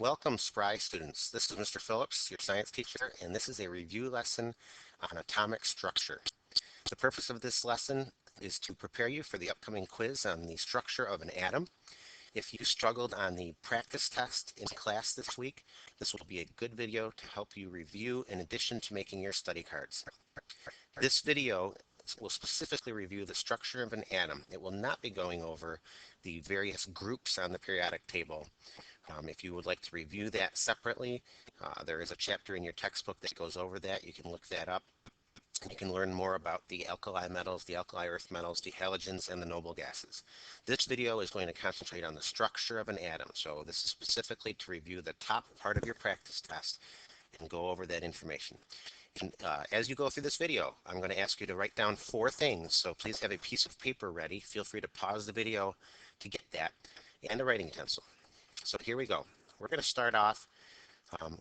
Welcome, Spry students. This is Mr. Phillips, your science teacher, and this is a review lesson on atomic structure. The purpose of this lesson is to prepare you for the upcoming quiz on the structure of an atom. If you struggled on the practice test in class this week, this will be a good video to help you review in addition to making your study cards. This video will specifically review the structure of an atom. It will not be going over the various groups on the periodic table. If you would like to review that separately, there is a chapter in your textbook that goes over that. You can look that up. You can learn more about the alkali metals, the alkali earth metals, the halogens, and the noble gases. This video is going to concentrate on the structure of an atom. So this is specifically to review the top part of your practice test and go over that information. And, as you go through this video, I'm going to ask you to write down 4 things. So please have a piece of paper ready. Feel free to pause the video to get that and a writing pencil. So here we go. We're going to start off.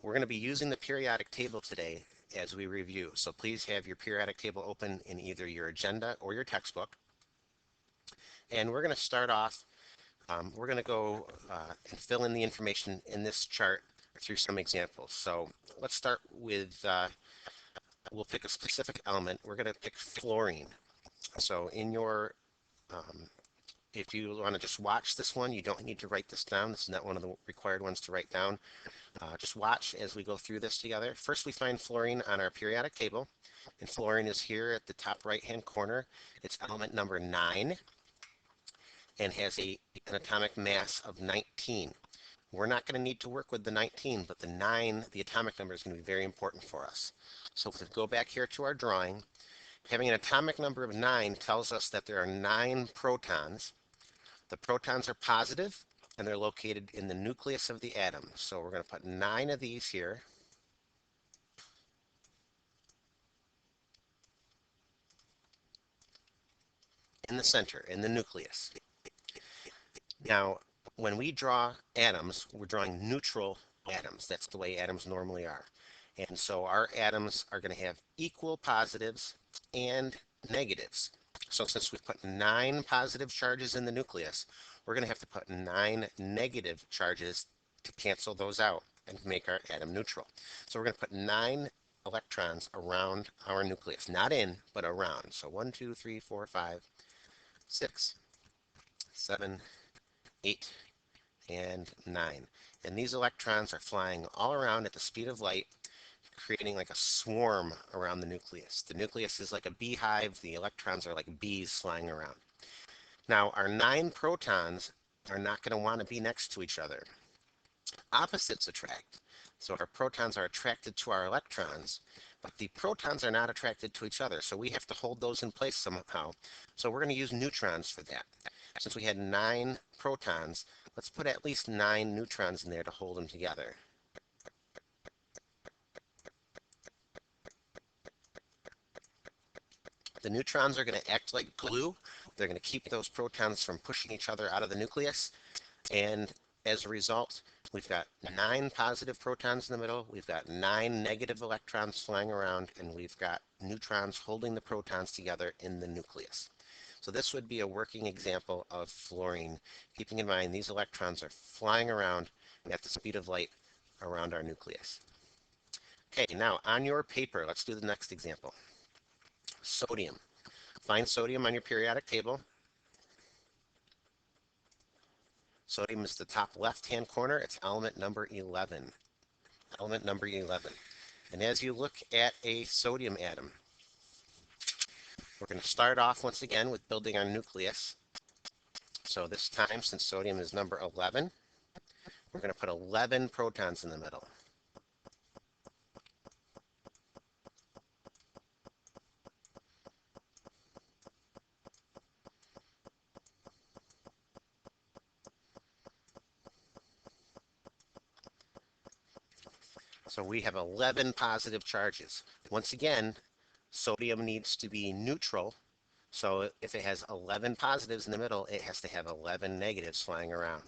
We're going to be using the periodic table today as we review. So please have your periodic table open in either your agenda or your textbook. And we're going to start off. We're going to go and fill in the information in this chart through some examples. So let's start with, we'll pick a specific element. We're going to pick fluorine. So in your if you want to just watch this one, you don't need to write this down. This is not one of the required ones to write down. Just watch as we go through this together. First, we find fluorine on our periodic table, and fluorine is here at the top right-hand corner. It's element number 9 and has an atomic mass of 19. We're not going to need to work with the 19, but the 9, the atomic number, is going to be very important for us. So if we go back here to our drawing, having an atomic number of 9 tells us that there are 9 protons. The protons are positive, and they're located in the nucleus of the atom. So we're going to put 9 of these here. In the center, in the nucleus. Now, when we draw atoms, we're drawing neutral atoms. That's the way atoms normally are. And so our atoms are going to have equal positives and negatives. So since we put 9 positive charges in the nucleus, we're going to have to put 9 negative charges to cancel those out and make our atom neutral. So we're going to put 9 electrons around our nucleus, not in, but around. So 1, 2, 3, 4, 5, 6, 7, 8, and 9. And these electrons are flying all around at the speed of light, creating like a swarm around the nucleus. The nucleus is like a beehive. The electrons are like bees flying around. Now, our 9 protons are not going to want to be next to each other. Opposites attract. So our protons are attracted to our electrons, but the protons are not attracted to each other. So we have to hold those in place somehow. So we're going to use neutrons for that. Since we had 9 protons, let's put at least 9 neutrons in there to hold them together. The neutrons are going to act like glue. They're going to keep those protons from pushing each other out of the nucleus. And as a result, we've got 9 positive protons in the middle, we've got 9 negative electrons flying around, and we've got neutrons holding the protons together in the nucleus. So this would be a working example of fluorine, keeping in mind these electrons are flying around at the speed of light around our nucleus. Okay, now on your paper, let's do the next example. Sodium. Find sodium on your periodic table. Sodium is the top left-hand corner. It's element number 11. Element number 11. And as you look at a sodium atom, we're going to start off once again with building our nucleus. So this time, since sodium is number 11, we're going to put 11 protons in the middle. So we have 11 positive charges. Once again, sodium needs to be neutral. So if it has 11 positives in the middle, it has to have 11 negatives flying around.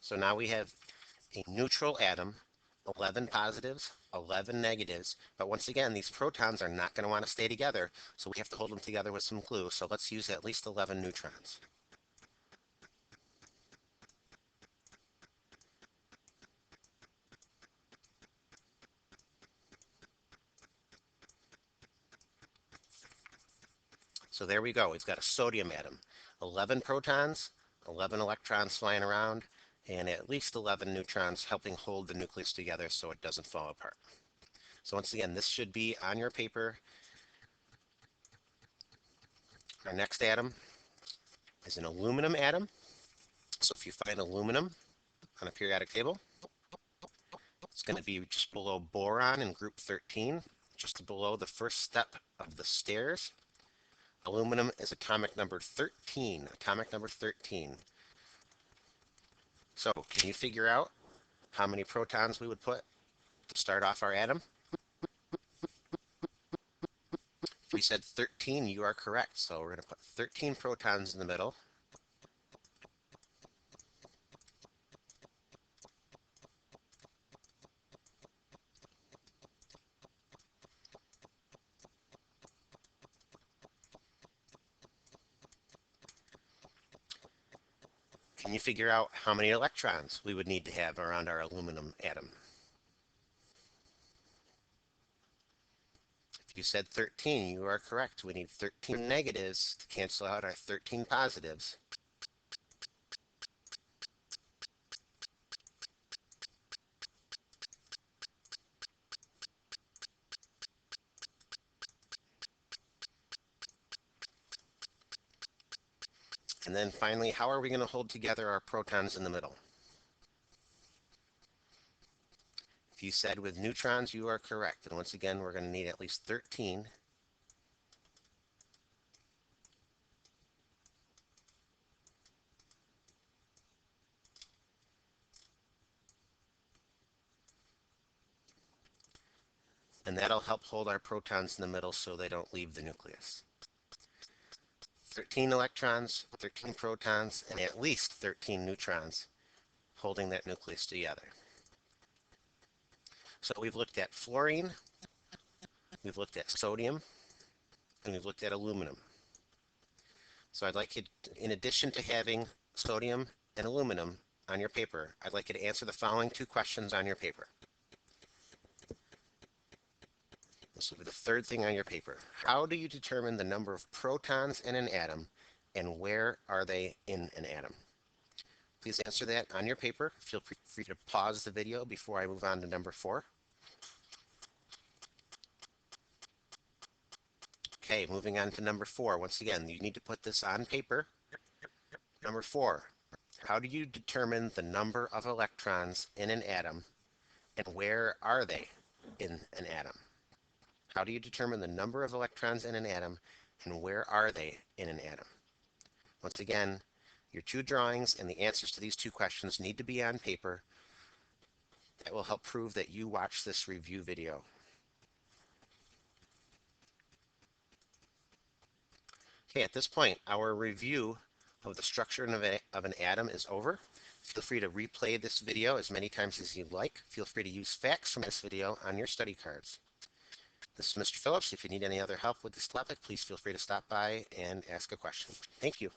So now we have a neutral atom, 11 positives, 11 negatives, but once again, these protons are not going to want to stay together, so we have to hold them together with some glue. So let's use at least 11 neutrons. So there we go. We've got a sodium atom, 11 protons, 11 electrons flying around, and at least 11 neutrons helping hold the nucleus together so it doesn't fall apart. So once again, this should be on your paper. Our next atom is an aluminum atom. So if you find aluminum on a periodic table, it's going to be just below boron in group 13, just below the first step of the stairs. Aluminum is atomic number 13, atomic number 13. So can you figure out how many protons we would put to start off our atom? If we said 13, you are correct. So we're going to put 13 protons in the middle. Can you figure out how many electrons we would need to have around our aluminum atom? If you said 13, you are correct. We need 13 negatives to cancel out our 13 positives. And then finally, how are we going to hold together our protons in the middle? If you said with neutrons, you are correct. And once again, we're going to need at least 13. And that'll help hold our protons in the middle so they don't leave the nucleus. 13 electrons, 13 protons, and at least 13 neutrons holding that nucleus together. So we've looked at fluorine, we've looked at sodium, and we've looked at aluminum. So I'd like you, in addition to having sodium and aluminum on your paper, I'd like you to answer the following two questions on your paper. This will be the third thing on your paper. How do you determine the number of protons in an atom, and where are they in an atom? Please answer that on your paper. Feel free to pause the video before I move on to number 4. Okay, moving on to number 4. Once again, you need to put this on paper. Number 4, how do you determine the number of electrons in an atom, and where are they in an atom? How do you determine the number of electrons in an atom, and where are they in an atom? Once again, your two drawings and the answers to these two questions need to be on paper. That will help prove that you watched this review video. Okay, at this point, our review of the structure of an atom is over. Feel free to replay this video as many times as you'd like. Feel free to use facts from this video on your study cards. This is Mr. Phillips. If you need any other help with this topic, please feel free to stop by and ask a question. Thank you.